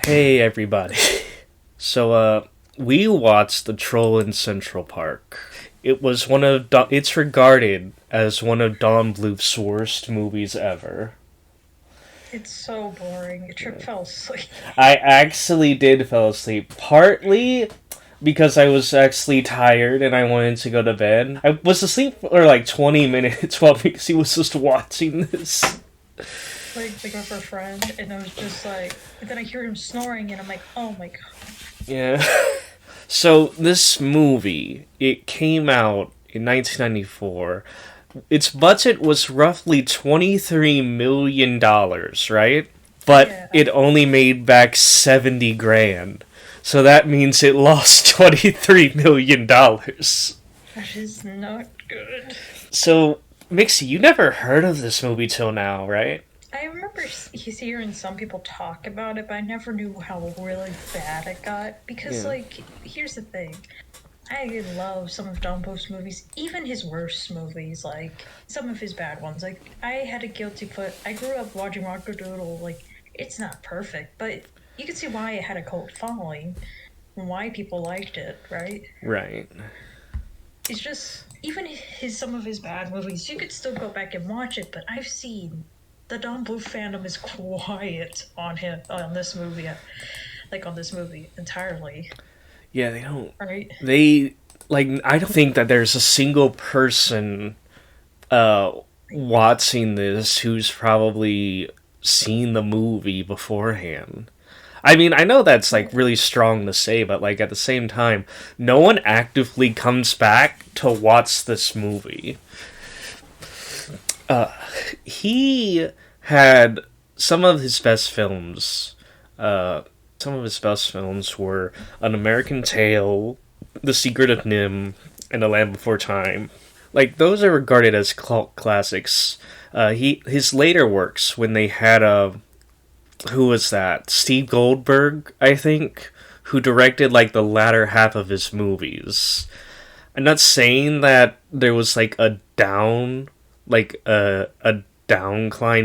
Hey everybody. We watched The Troll in Central Park. It's regarded as one of Don Bluth's worst movies ever. It's so boring. Trip fell asleep. I actually did fall asleep, partly because I was actually tired and I wanted to go to bed. I was asleep for like 20 minutes while because he was just watching this. Like with our friend, and I was just like, and then I hear him snoring, and I'm like, oh my god. Yeah. So this movie, it came out in 1994. Its budget was roughly $23 million, right? But Yeah, it only made back 70 grand. So that means it lost $23 million. that is not good. So, Mixie, you never heard of this movie till now, right? I remember hearing some people talk about it, but I never knew how really bad it got. Because, Yeah. like, here's the thing. I love some of Don Bluth's movies, even his worst movies, like some of his bad ones. Like I had a guilty foot. I grew up watching Rockadoodle. Like it's not perfect, but you can see why it had a cult following and why people liked it, right? Right. It's just even some of his bad movies, you could still go back and watch it. But I've seen the Don Bluth fandom is quiet on him on this movie, like on this movie entirely, Yeah, they don't. right? They, like, I don't think that there's a single person uh, watching this who's probably seen the movie beforehand. I mean, I know that's like really strong to say, but like at the same time, no one actively comes back to watch this movie. He had some of his best films. Uh, some of his best films were An American Tale, The Secret of Nim, and The Land Before Time. Like those are regarded as cult classics. His later works when they had who was that? Steve Goldberg, I think, who directed like the latter half of his movies. I'm not saying that there was like a downcline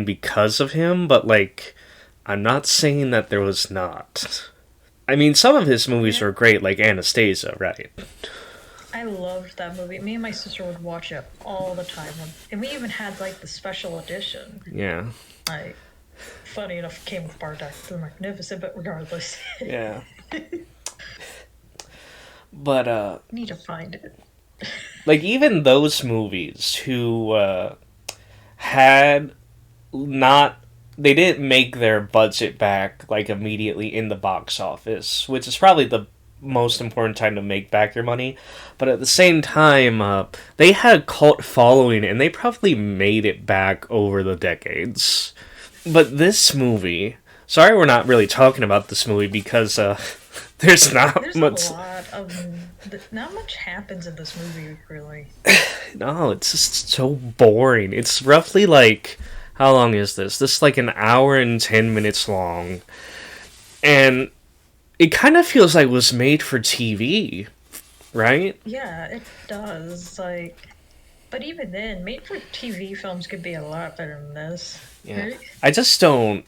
because of him, but like I'm not saying that there was not. I mean, some of his movies Yeah. were great, like Anastasia, right? I loved that movie. Me and my sister would watch it all the time, and we even had like the special edition. Yeah. Like, funny enough, it came with Bardock the Magnificent, but regardless, Yeah. But need to find it. like even those movies who had not they didn't make their budget back like immediately in the box office, which is probably the most important time to make back your money. But at the same time, they had a cult following, and they probably made it back over the decades. But this movie, sorry, we're not really talking about this movie because there's not There's a much. lot of not much happens in this movie, really. No, it's just so boring. It's roughly like how long is this? This is like an hour and 10 minutes long, and it kind of feels like it was made for TV, right? Yeah, it does. Like, but even then, made-for-TV films could be a lot better than this, Yeah, right? I just don't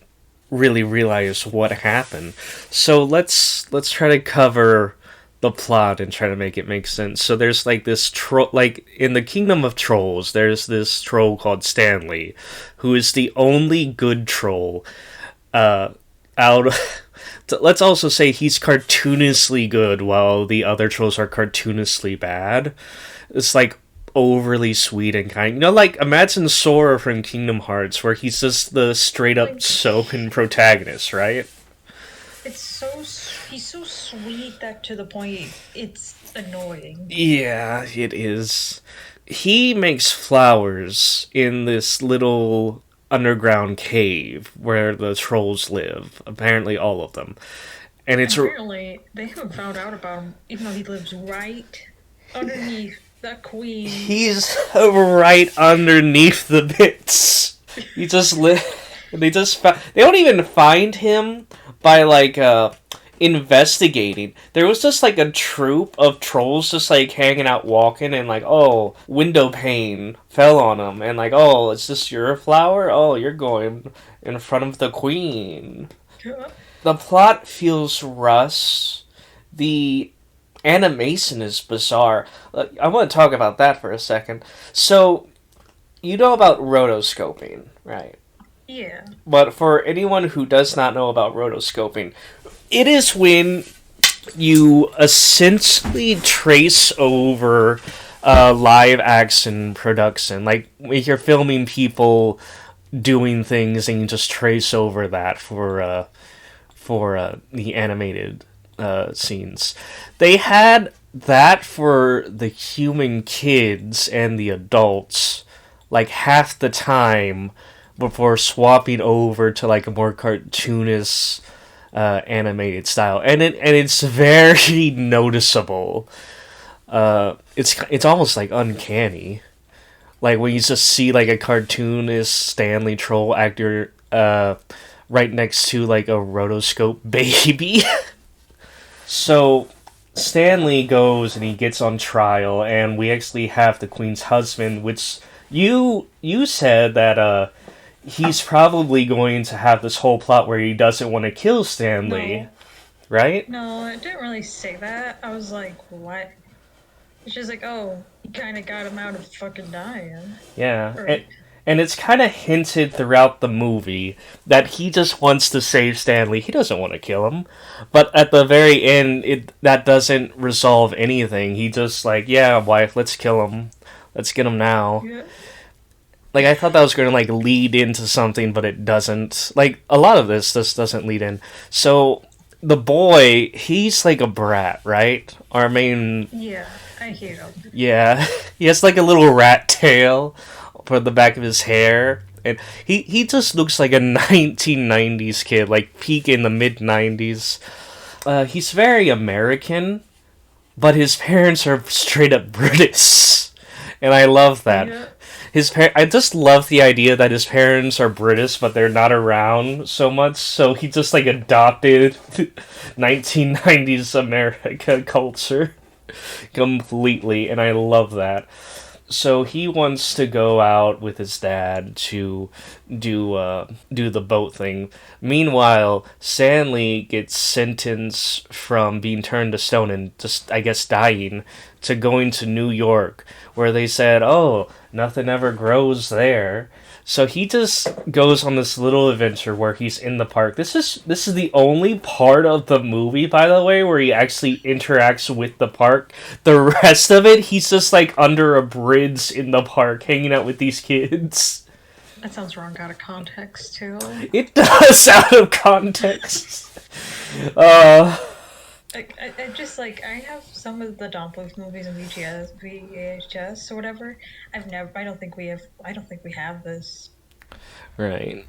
really realize what happened. So let's try to cover the plot and try to make it make sense. So there's like this troll, like in the Kingdom of Trolls, there's this troll called Stanley, who is the only good troll. Out. Let's also say he's cartoonishly good, while the other trolls are cartoonishly bad. It's like overly sweet and kind. You know, like imagine Sora from Kingdom Hearts, where he's just the straight up Like, Soken protagonist, right? it's he's so sweet that to the point it's annoying. Yeah, it is. He makes flowers in this little underground cave where the trolls live. Apparently, all of them. And And it's apparently, they haven't found out about him, even though he lives right underneath that queen. he's right underneath the bits. He just live. They just they don't even find him by like investigating. There was just like a troop of trolls just like hanging out, walking, and like, oh, window pane fell on them, and like, oh, is this your flower? Oh, you're going in front of the queen. The plot feels rushed. The animation is bizarre. I want to talk about that for a second. So, you know about rotoscoping, right? Yeah. But for anyone who does not know about rotoscoping, it is when you essentially trace over live action production. Like, if you're filming people doing things and you just trace over that for the animated scenes. They had that for the human kids and the adults, like half the time before swapping over to like a more cartoonish animated style, and it's very noticeable. It's almost like uncanny, like when you just see like a cartoonist Stanley troll actor right next to like a rotoscope baby. So Stanley goes and he gets on trial, and we actually have the Queen's husband, which you said that he's probably going to have this whole plot where he doesn't want to kill Stanley, No. right? No, I didn't really say that. I was like, what? It's just like, oh, you kind of got him out of fucking dying. Yeah, Or, and it's kind of hinted throughout the movie that he just wants to save Stanley. He doesn't want to kill him, but at the very end, that doesn't resolve anything. He just like, yeah, wife, let's kill him. Let's get him now. yeah. Like, I thought that was going to like lead into something, but it doesn't. Like, a lot of this just doesn't lead in. So the boy, he's like a brat, right? Our main, Yeah, I hate him. yeah, he has like a little rat tail for the back of his hair, and he just looks like a 1990s kid, like peak in the mid 90s. He's very American, but his parents are straight up British, and I love that. Yeah. I just love the idea that his parents are British, but they're not around so much. So he just like adopted 1990s America culture completely, and I love that. So he wants to go out with his dad to do the boat thing. Meanwhile, Stanley gets sentenced from being turned to stone and just, I guess, dying, to going to New York, where they said, "Oh, nothing ever grows there." So he just goes on this little adventure where he's in the park. This is the only part of the movie, by the way, where he actually interacts with the park. The rest of it, he's just like under a bridge in the park, hanging out with these kids. That sounds wrong out of context, too. It does out of context. Uh, Like, I just, like, I have some of the Don Bluth movies in VHS or whatever. I don't think we have this. right.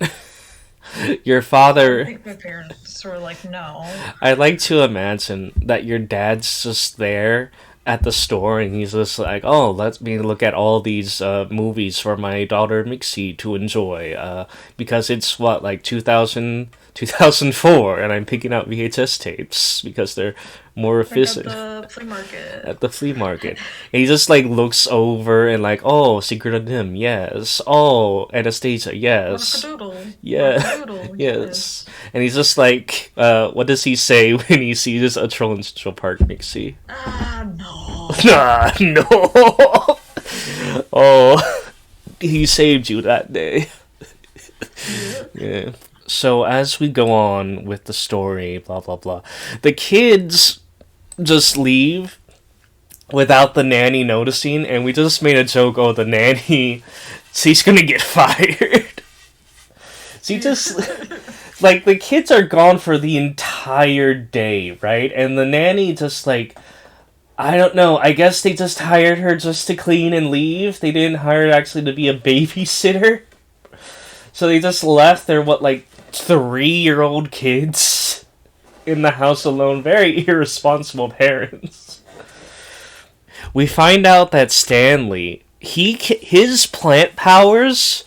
Your I father. think my parents were like, no. I like to imagine that your dad's just there at the store and he's just like, "Oh, let me look at all these movies for my daughter Mixie to enjoy because it's what, like 2004, and I'm picking out VHS tapes because they're more Like at efficient." the flea market. At the flea market. And he just like looks over and like, "Oh, Secret of Nim, yes. Oh, Anastasia, yes. Rockadoodle. Yeah, Rockadoodle, yes." And he's just like, what does he say when he sees a troll in Central Park, Mixie? No. Ah, no. Oh, he saved you that day. Yeah. So as we go on with the story, blah blah blah, the kids just leave without the nanny noticing, and we just made a joke. Oh, the nanny, she's gonna get fired. She just like the kids are gone for the entire day, right? And the nanny just like, I don't know. I guess they just hired her just to clean and leave. They didn't hire her actually to be a babysitter. So they just left their, what, like 3-year-old kids in the house alone. Very irresponsible parents. We find out that Stanley, his plant powers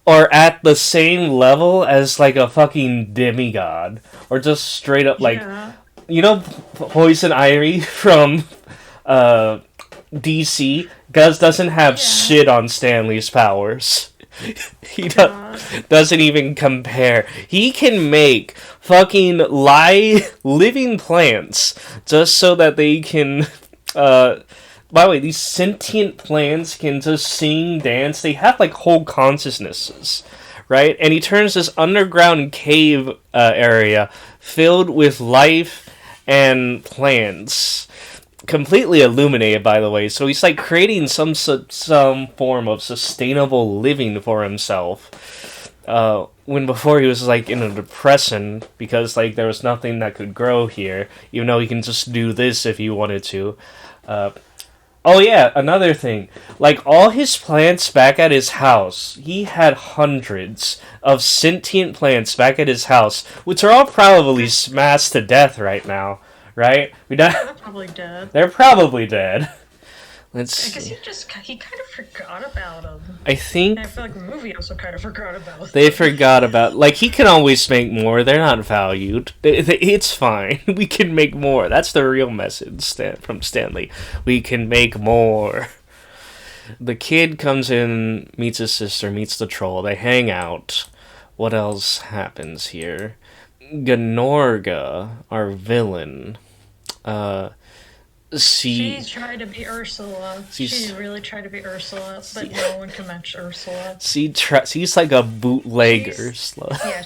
are at the same level as like a fucking demigod, or just straight up like, Yeah. you know, Poison Ivy from DC. Gus doesn't have Yeah. shit on Stanley's powers. He God. doesn't even compare. He can make fucking living plants just so that they can. By the way, these sentient plants can just sing, dance. They have like whole consciousnesses, right? And he turns this underground cave area filled with life and plants, completely illuminated, by the way. So he's like creating some form of sustainable living for himself. When before he was like in a depression because like there was nothing that could grow here, even though he can just do this if he wanted to. Oh yeah, another thing. Like all his plants back at his house, he had hundreds of sentient plants back at his house, which are all probably smashed to death right now, right? They're probably dead. They're probably dead. Let's I guess see. he kind of forgot about them. I think And I feel like the movie also kind of forgot about them. they forgot about, like, he can always make more. They're not valued. It's fine. We can make more. That's the real message from Stanley. We can make more. The kid comes in, meets his sister, meets the troll. They hang out. What else happens here? Gnorga, our villain, She tried to be Ursula. She really tried to be Ursula, but no one can match Ursula. She's like a bootleg Ursula. Yeah,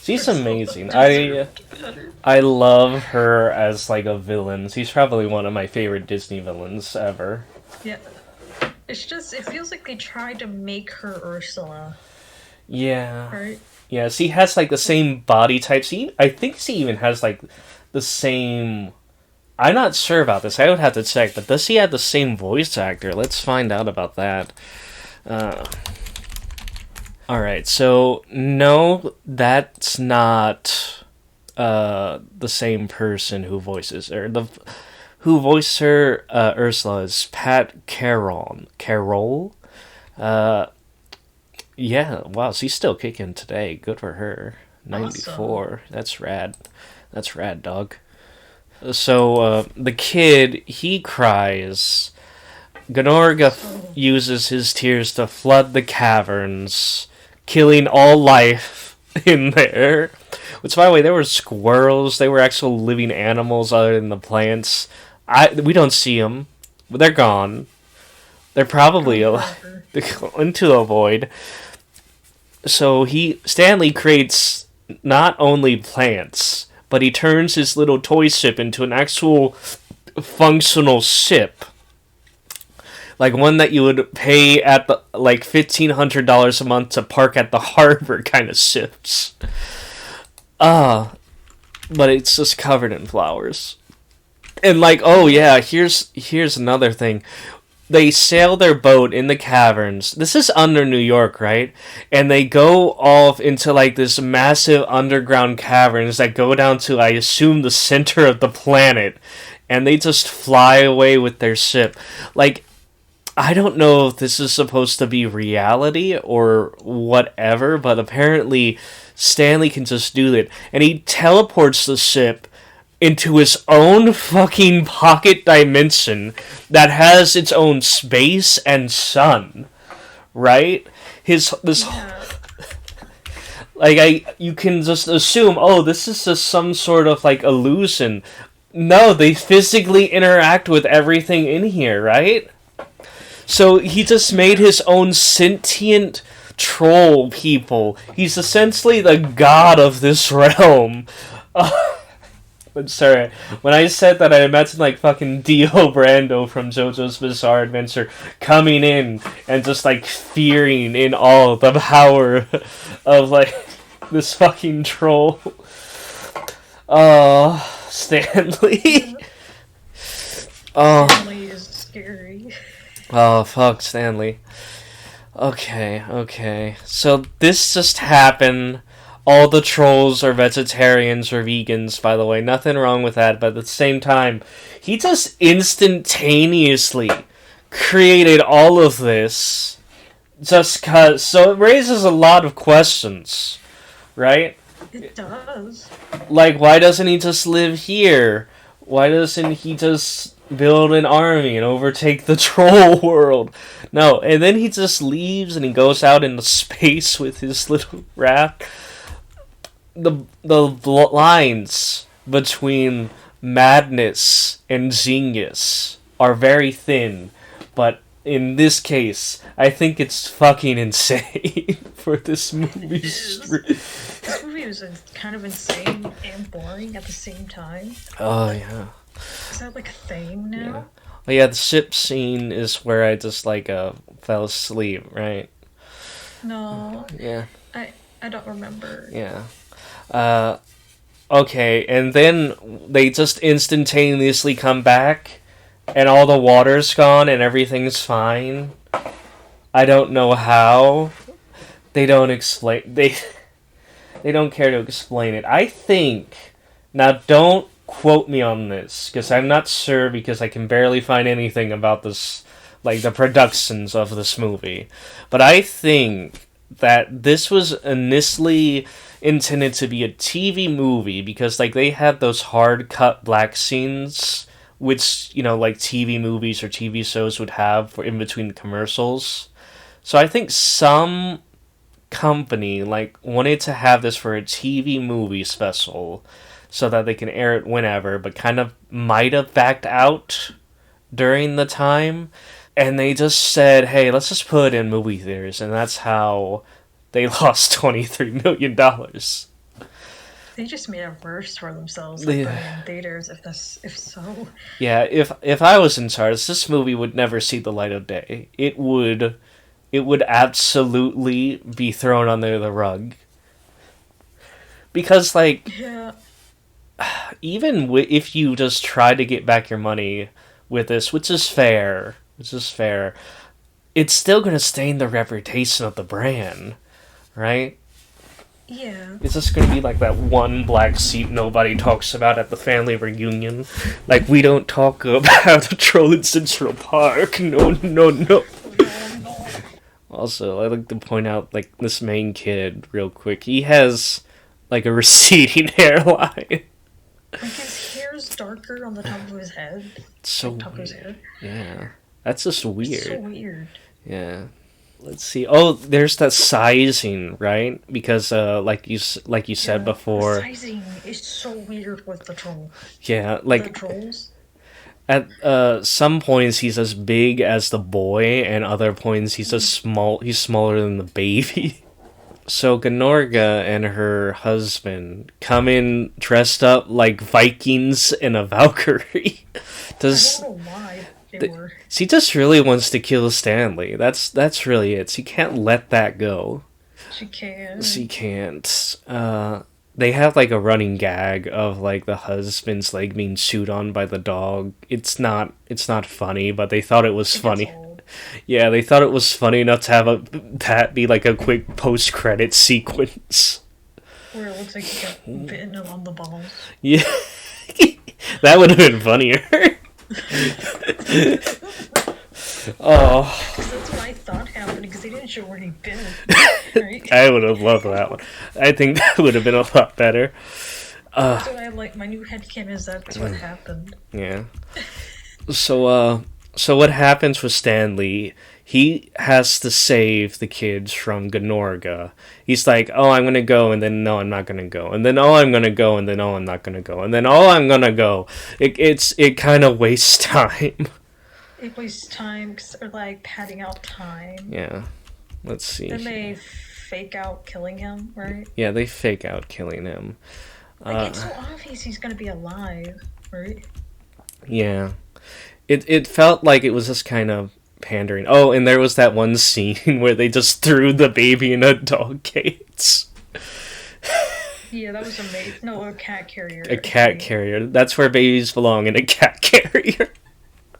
she's amazing. I love her as like a villain. She's probably one of my favorite Disney villains ever. Yeah. It feels like they tried to make her Ursula. Yeah. Right? Yeah, she has like the same body type. I think she even has like the same... I'm not sure about this. I would have to check, but does she have the same voice actor? Let's find out about that. Alright, so no, that's not the same person who voices her. Who voiced her Ursula is Pat Carroll. Yeah, wow, she's still kicking today. Good for her. 94. Awesome. That's rad, dog. So, the kid, he cries. Gnorga uses his tears to flood the caverns, killing all life in there. Which, by the way, there were squirrels. They were actual living animals other than the plants. We don't see them. They're gone. They're probably into a void. So Stanley creates not only plants, but he turns his little toy ship into an actual functional ship. Like one that you would pay at the like $1,500 a month to park at the harbor kind of ships. But it's just covered in flowers. And like, oh yeah, here's another thing. They sail their boat in the caverns. This is under New York, right? And they go off into like this massive underground caverns that go down to, I assume, the center of the planet. And they just fly away with their ship. Like, I don't know if this is supposed to be reality or whatever, but apparently Stanley can just do that. And he teleports the ship into his own fucking pocket dimension that has its own space and sun, right? You can just assume, oh, this is just some sort of like illusion. No, they physically interact with everything in here, right? So he just made his own sentient troll people. He's essentially the god of this realm. I'm sorry. When I said that, I imagined like fucking Dio Brando from JoJo's Bizarre Adventure coming in and just like fearing in awe the power of like this fucking troll. Oh, Stanley. Stanley is scary. Oh, fuck Stanley. Okay. So this just happened. All the trolls are vegetarians or vegans, by the way. Nothing wrong with that, but at the same time, he just instantaneously created all of this just cause. So it raises a lot of questions, right? It does. Like, why doesn't he just live here? Why doesn't he just build an army and overtake the troll world. No, and then he just leaves and he goes out into space with his little raft. The lines between madness and genius are very thin, but in this case, I think it's fucking insane for this movie. This movie was kind of insane and boring at the same time. Oh yeah. Is that like a thing now? Yeah. Oh yeah, the ship scene is where I just like fell asleep, right? No. Yeah. I don't remember. Yeah. Okay, and then they just instantaneously come back, and all the water's gone and everything's fine. I don't know how. They don't explain. They don't care to explain it. I think, now don't quote me on this because I'm not sure, because I can barely find anything about this, like the productions of this movie. But I think that this was initially intended to be a TV movie because like they had those hard cut black scenes which, you know, like TV movies or TV shows would have for in between commercials. So I think some company like wanted to have this for a TV movie special so that they can air it whenever, but kind of might have backed out during the time, and they just said, "Hey, let's just put it in movie theaters," and that's how they lost $23 million. They just made it worse for themselves, like putting it in theaters. If so. Yeah, if I was in charge, this movie would never see the light of day. It would absolutely be thrown under the rug. Because like, Yeah. even if you just try to get back your money with this, which is fair, it's still gonna stain the reputation of the brand, right? Yeah. It's just gonna be like that one black sheep nobody talks about at the family reunion. Like, we don't talk about the troll in Central Park. No, no, no. Also, I'd like to point out, like, this main kid, real quick. He has, like, a receding hairline. Like, his hair's darker on the top of his head. It's so top of his weird. head. Yeah. That's just weird. It's so weird. Yeah. Let's see. Oh, there's that sizing, right? Because, like you said before. The sizing is so weird with the troll. Yeah, like the trolls. At some points he's as big as the boy, and other points he's he's smaller than the baby. So Gnorga and her husband come in dressed up like Vikings in a Valkyrie. I don't know why they were. She just really wants to kill Stanley. That's really it. She can't let that go. She can. She can't. They have like a running gag of like the husband's leg being chewed on by the dog. It's not funny, but they thought it was funny. Yeah, they thought it was funny enough to have that be like a quick post-credit sequence. Where it looks like he got bitten on the balls. Yeah. That would have been funnier. Oh. That's what I thought happened, because they didn't show where he bit. Right? I would have loved that one. I think that would have been a lot better. That's what I like. My new headcanon is that's what happened. Yeah. So what happens with Stanley? He has to save the kids from Gnorga. He's like, oh, I'm gonna go, and then no, I'm not gonna go, and then oh, I'm gonna go, and then oh, I'm not gonna go, and then oh, I'm gonna go. It kind of wastes time. It wastes time because they're like padding out time. Yeah. Let's see. Then they fake out killing him, right? Yeah, they fake out killing him. Like, it's so obvious he's gonna be alive, right? Yeah. It felt like it was just kind of pandering. Oh, and there was that one scene where they just threw the baby in a dog cage. Yeah, that was amazing. No, a cat carrier. A cat carrier. That's where babies belong, in a cat carrier.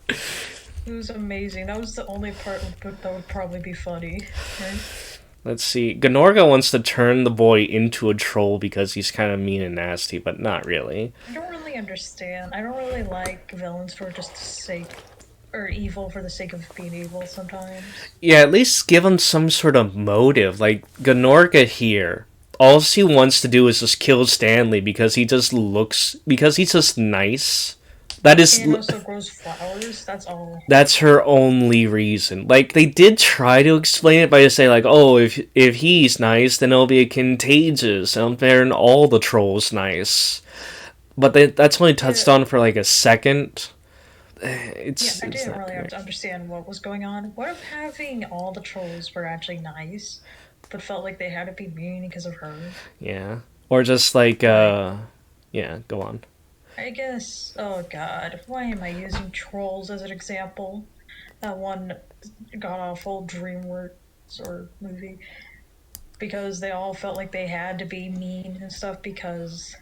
It was amazing. That was the only part that would probably be funny, right? Let's see. Gnorga wants to turn the boy into a troll because he's kind of mean and nasty, but not really. I don't really understand. I don't really like villains for just the sake, or evil for the sake of being evil sometimes. Yeah, at least give him some sort of motive. Like, Gnorga here, all he wants to do is just kill Stanley because he's just nice. That is And also grows flowers. That's all. that's her only reason. Like they did try to explain it by just saying like, oh, if he's nice, then it'll be contagious, and then all the trolls nice. But that's only touched Yeah, on for like a second. yeah. I It's didn't not really great. understand what was going on. What if having all the trolls were actually nice, but felt like they had to be mean because of her? Yeah, or just like Like, yeah, go on. I guess. Oh God, why am I using trolls as an example? That one god awful DreamWorks or movie because they all felt like they had to be mean and stuff because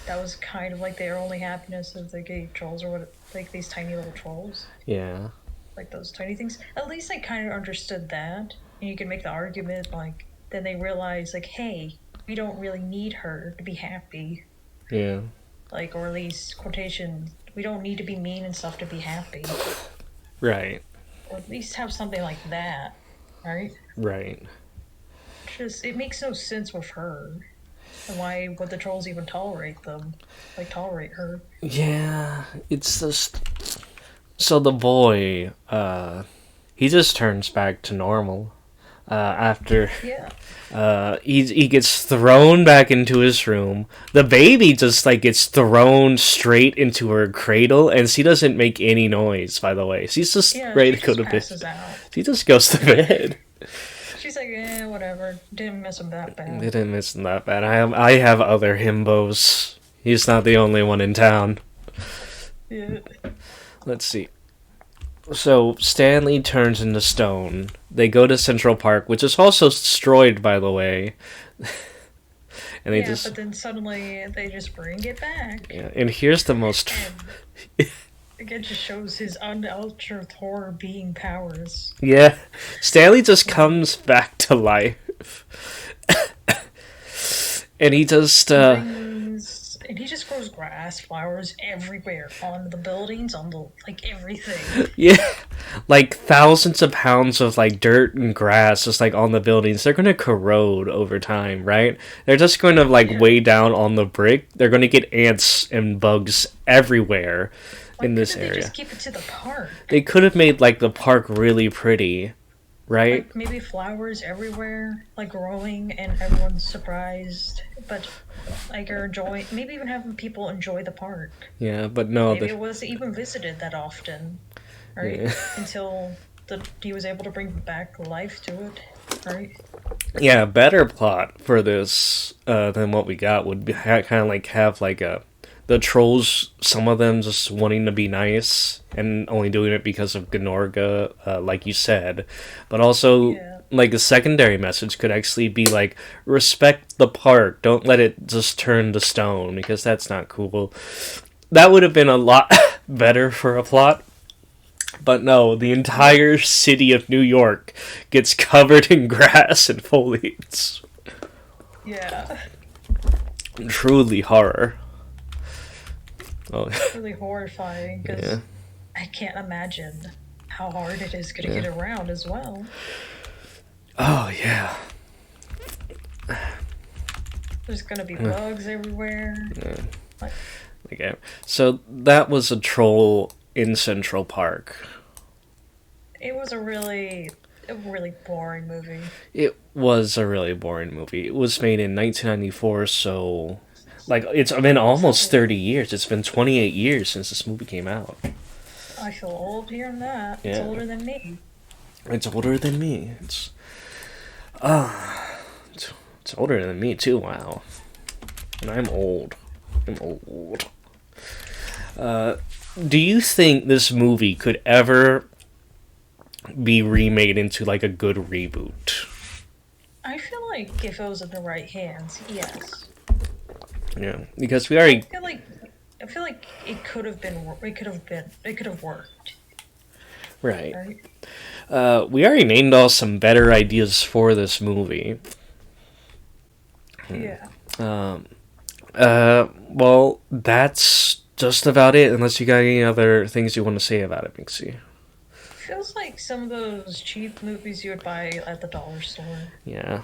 that was kind of like their only happiness if they gave trolls or what like these tiny little trolls Yeah, like those tiny things. At least I kind of understood that, and you can make the argument like then they realize like hey we don't really need her to be happy, yeah, like, or at least quotation, we don't need to be mean and stuff to be happy, right, or at least have something like that, right? right. Just it makes no sense with her. And why would the trolls even tolerate them? Like tolerate her? Yeah, it's just so the boy, he just turns back to normal after Yeah. he gets thrown back into his room. The baby just like gets thrown straight into her cradle, and she doesn't make any noise. By the way, she's just Yeah, ready she to go just to bed. passes out. She just goes to bed. She's like, whatever. Didn't miss him that bad. Didn't miss him that bad. I have other himbos. He's not the only one in town. Yeah. Let's see. So Stanley turns into stone. They go to Central Park, which is also destroyed, by the way. And they Yeah, just but then suddenly they just bring it back. yeah. And here's the most And again just shows his unaltered horror being powers. yeah. Stanley just Like comes back to life, and he just brings and he just grows grass, flowers everywhere on the buildings, on the like everything. yeah, like thousands of pounds of like dirt and grass just like on the buildings. They're gonna corrode over time, right? They're just going to like Yeah. weigh down on the brick. They're gonna get ants and bugs everywhere Why in this couldn't they area. just keep it to the park? They could have made like the park really pretty, right? Like maybe flowers everywhere, like growing, and everyone's surprised. But like are enjoying, maybe even having people enjoy the park. Yeah, but no, Maybe it wasn't even visited that often, right? yeah. Until he was able to bring back life to it, right? Yeah, a better plot for this than what we got would be kind of like have like a the trolls. Some of them just wanting to be nice and only doing it because of Gnorga, like you said, but also Yeah. like a secondary message could actually be like respect the park. Don't let it just turn to stone because that's not cool. That would have been a lot better for a plot. But no, the entire city of New York gets covered in grass and foliage. Yeah. Truly horror. Oh, Really horrifying yeah. because I can't imagine how hard it is going to get around as well. Oh, yeah. There's going to be bugs everywhere. Like, Okay. So that was a troll in Central Park. it was a really boring movie. It was a really boring movie. It was made in 1994, so like it's been almost 30 years. It's been 28 years since this movie came out. I feel old hearing that. It's Yeah. older than me. It's older than me. It's older than me too. Wow. And I'm old. I'm old. Do you think this movie could ever be remade into like a good reboot? I feel like if it was in the right hands, yes. Yeah, because we already I feel like it could have been. It could have worked. right. Right. We already named off some better ideas for this movie. Yeah. Well, that's just about it. Unless you got any other things you want to say about it, Mixie. Feels like some of those cheap movies you would buy at the dollar store. Yeah.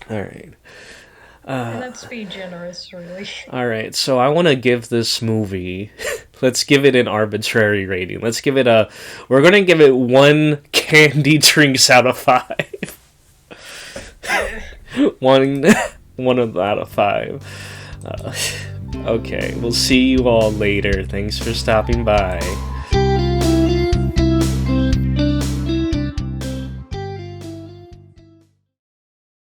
All right. And that's being generous, really. All right, so I want to give this movie. Let's give it an arbitrary rating. Let's give it a. We're gonna give it 1 candy drinks out of 5. one, out of 5. Okay, we'll see you all later. Thanks for stopping by.